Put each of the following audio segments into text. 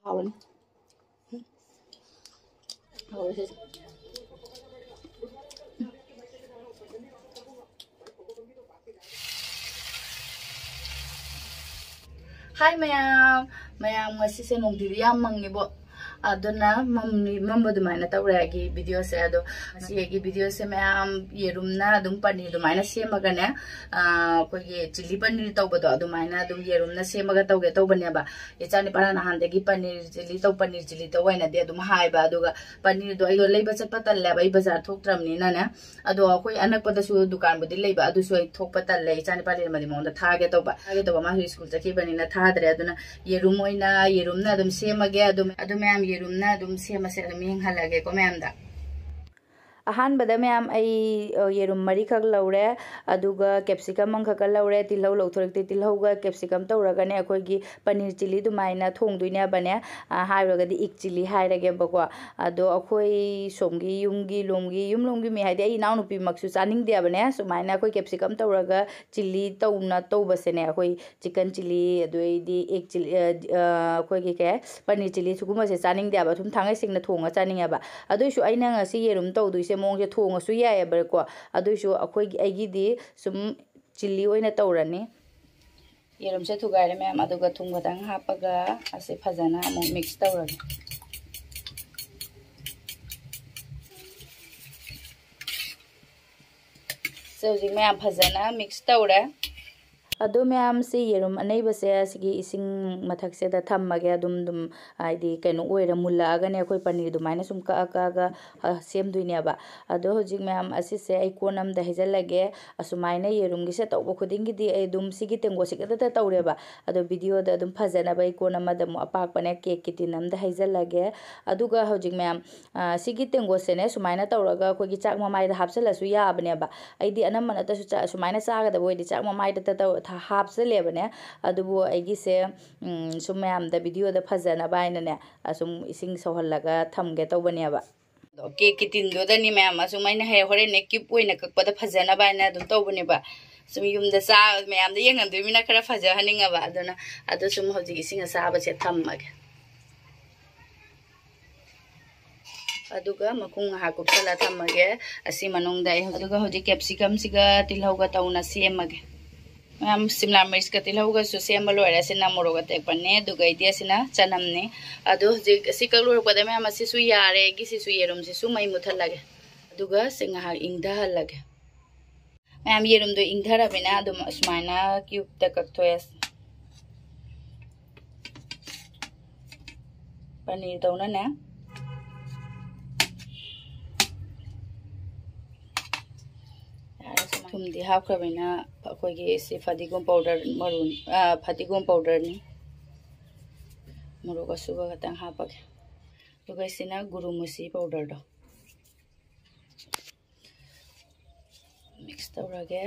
하원. Hi mayam, mayam ngasi se nongdiri yam mangibo. Aduna mamma dumaina tawragi video se ado si video se mayam yerumna dum paneer dumaina semagane kogi chilli paneer tawbado adumaina dum yerumna semaga tawge tawbane ba echani parana handegi paneer chilli tawaina de dum haiba aduga paneer do ayo leiba chatpa talle ba bazar thoktramni na ne ado koi anakpada su dukan budi leiba adu so thokpa talle echani palir madi monda thage tawba ma school chaki banina thadre aduna yerum oina yerumna dum semage adum mayam yerumna dum semase adum yenghalage ko mayam da अहानबद मैम येरुम मरी खक लौरे अदुगा capsicum अंग खक लौरे तिलौ लौथरक्ते तिलौगा कैप्सिकम तौरगने अखोगी पनीर चिली दुमाइना थोंगदुइने बने हाइरगदि इक चिली हाइरगे बको अदो अखोई सोमगी युमगी लोमगी मे हाइदे नाउ नुपी मक्सु चानिंगदे बने सुमाइना अखोई कैप्सिकम तौरगा चिली तौना तौबसेने अखोई चिकन चिली अदोइदि एक चिली अखोगी के पनीर चिली सुगुमसे चानिंगदे अब थुम थांगे सिंगना थोंगा चानिंगबा अदोइसु आइना ngasi येरुम तौदुइसे मोंगे थोंगसु यायबरको अदुइसु अखोई आइगिदि सुम चिल्ली ओइना तौरनी येरुम से थुगारे मैम अदुगा थुम खतंग हापगा असे फजना अमु मिक्स तौरनी सौजी मैम फजना मिक्स तौरे अदो मैम से येरुम अनैबसे सिगी इसिंग मथक से द थम्मगे दुम आइदि कैनो ओइरा मुल्लागने अखोई पनीर दुमाइना सुम का सेम दुइनेबा अदो होजिक मैम असी से आई कोनम द हेजलगे असुमाइना येरुम गिसे तौबो खुदिंगी दि ए दुम सिगी तेंगो सिगदा तौरेबा अदो वीडियो द दुम फजना बाई कोनम द मु अपाक पने केक कितिनम द हेजलगे अदुगा होजिक मैम सिगी तेंगो सेने सुमाइना तौरगा अखोगी चाक ममाइ द हापसलसु याबनेबा आइदि अनमना तसु सुमाइना चागदा बोइदि चाक ममाइ द हापसलेबने अदुबो आइगिसे सुम मैम द वीडियो द फजना बाइनने असुम इसिंग सौहल्लगा थमगे तौबनेबा केक कितिनदो दनी मैम असुमाइना हे होरे ने किप ओइना ककपदा फजना बाइना दुम तौबनेबा सुम युमदा चा मैम द येंगदुमिना खरा फजा हनिंगबा अदुना अदु सुम होजि इसिंग साबसे थम्मगे अदुगा मकुंग हा कुपसला थम्मगे असि मनोंगदा अदुगा होजि कैप्सिकम सिगा तिलहौगा तौना सेमगे मैम शिमला मिर्च का तिलहौगा सु सेम लोइरा सिना मोरक अटेकपने दुगैदि सिना चनमने अदो हजिक सि कलोरपदा मैम सिसु यारे गिसिसु येरुम सिसु मै मुथलगे अदुगा सिंहा इंगधाहलगे मैम येरुम दो इंगधारबिना अदुम अस्माइना क्यूब द कक्थोयस पनीर तौना ने थुमदी हापखबैना अखोगी से फदिगोम पाउडर मरून फदिगोम पाउडर नि मोरक असुबा खतंग हापगे दुगा सिना गुरुमुसी पाउडर दो मिक्स तौरगे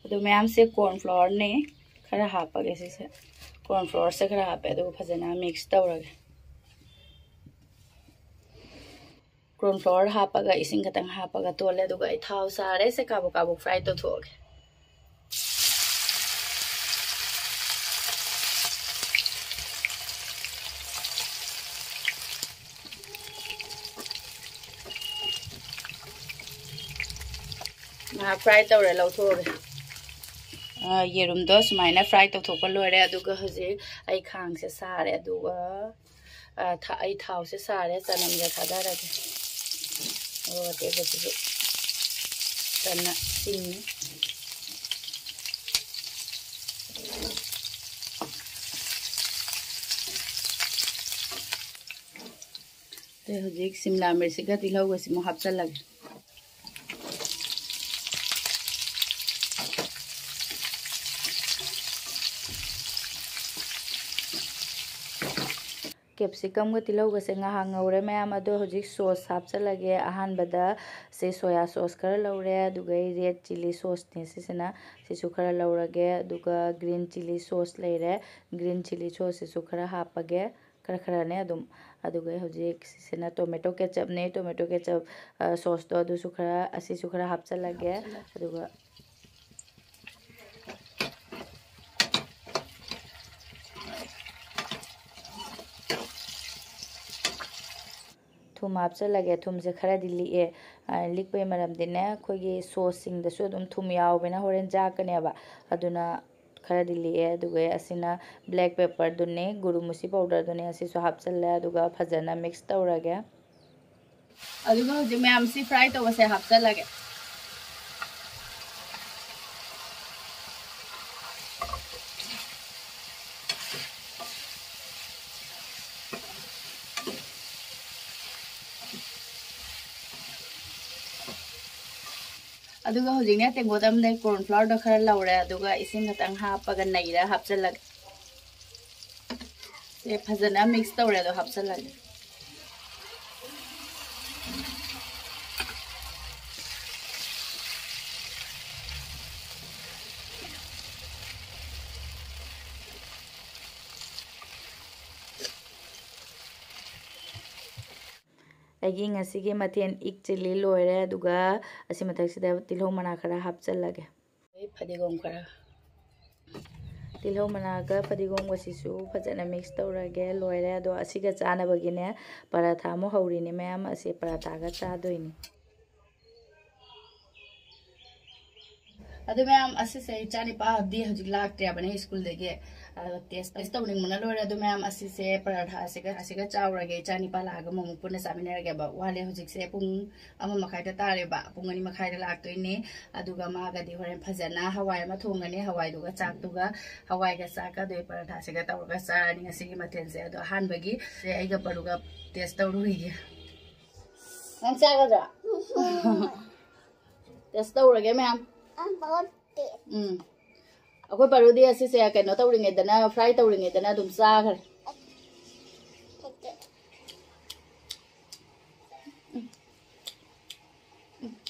अदु मैम से कॉर्नफ्लोर ने खरा हापगे से कॉर्नफ्लोर से खरा हापे अदु फजना मिक्स तौरगे कॉर्नफ्लोर हापगा इसिंग खतंग हापगा तोले दुगा थाव सारे से काबू काबू फ्राई तो थोगे फ्राई तौरे लौथोगे येरुम दो सुमाइना फ्राई तो थोपा लोरे अदुगा हजे आई खांग से सारे अदुगा आई थाव से सारे चनम जे थादारगे और ते बसु तना सिंग ते हजिक शिमला मिर्च का तिलहौगा सिमो हापसलगे कैप्सिकम का तिलहौगा से ngauरे मैम अदो हजिक सॉस हापसलगे अहानबदा से सोया सॉस खरा लौरे दुगै रेड चिली सॉस ने सिना सिसु खरा लौरगे दुगा ग्रीन चिली सॉस लेरे ग्रीन चिली सॉस सिसु खरा हापगे खरा खरा ने अदुम अदुगै हजिक सिना टोमेटो केचप ने टोमेटो केचप सॉस तो अदु सुखरा असि सुखरा हापसलगे अदुगा थुम हापचलगे थुमसे खरादी लिए लिखपे मरमदिने अखोइगे सॉससिंगदसु अदुम थुम यावबेना होरेन जाकनेबा अदुना खरादी लिए अदुगे असिना ब्लैक पेपर दुने गुरुमुसी पाउडर दुने असिसु हापचल्ले अदुगा फजना मिक्स तौरगे अदुगा होजे मैम सी फ्राई तौबसे हापचलगे अदुगा होजिंगने तेंगोदमदे कॉर्न फ्लावर द खरा लौरे अदुगा इसिंग खतंग हापगा नैरा हापचलग से फजना मिक्स तौरे दो हापचलग अगी ngasiगे मथेन इक चिली लोयरे अदुगा असि मथक्सिदा तिलौ मना खरा हापचलगे फदिगोम खरा तिलौ मनागा फदिगोम गसिसु फजना मिक्स तौरगे लोयरे अदो असिगा चानाबगिने पराठा मो हौरिने मैम असे पराठागा चादोइनी अदु मैम असे से चानी पा दी हजिक लाक्ट्रे बने स्कूल देगे टेस्ट तौनिंग मना लोरे अदु मैम असे से पराठा असिगा चावरगे चानी पा लागा ममु पुने सामिनेरगे बा वाले हजिक से पुंग अमा मखाइदा तारे बा पुंग अनि मखाइदा लाक्तोइने अदुगा मागादी होरेन फजना हवाई मा थोंगने हवाई दुगा चाकतुगा हवाईगा चाका दोय पराठा असिगा तौरगा चारनि असिगी मथेल से अदु हानबगी से आइगा परुगा टेस्ट तौरुइगे नंग चागदा टेस्ट तौरगे मैम अखोई परुदी असे कनो तौरिंगेदना फ्राई तौरिंगेदना दुम चाखरे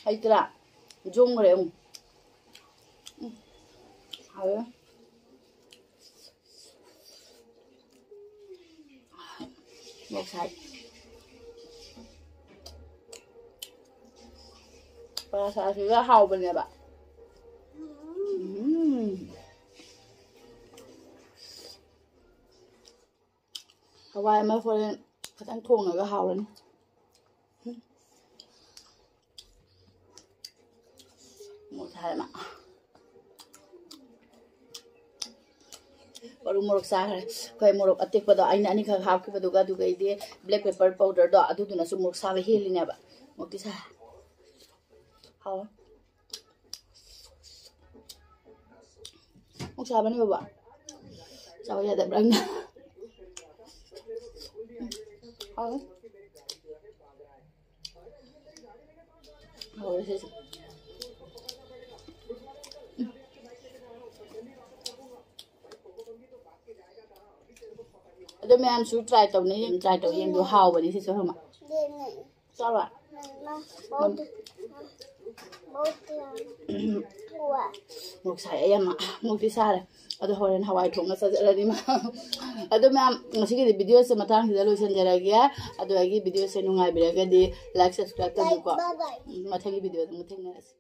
हैतरा जोंगरे हावे मोक्साइ पराठासिगा हावबनेबा हवाई में फोरेन खतंग थोंगगा हावरन मोथारमा परू मोरक साखरे खै मोरक अतेकपदो आइना अनि खा हापकिबदुगा दुगैदे ब्लैक पेपर पाउडर दो अदुदुनासु मोरक साबे हेलिनेबा मोक्ति सा हाव मोक साबने बाबा चाव यादा ब्रंग हाव हाव से अदो मैम सु ट्राई तौ येंदो हाव बनी से हमा चावा मोक साय यमा मोक्ति सारे अदो होरेन हवाई थोंगा सजरनी मा अदो मैम ngasiगी वीडियो से मथांग सिदा लोसन जरागिया अदो आगी वीडियो से नुंगाइ बिरगदी लाइक सब्सक्राइब तौको मथांगी वीडियो दम थेंगनास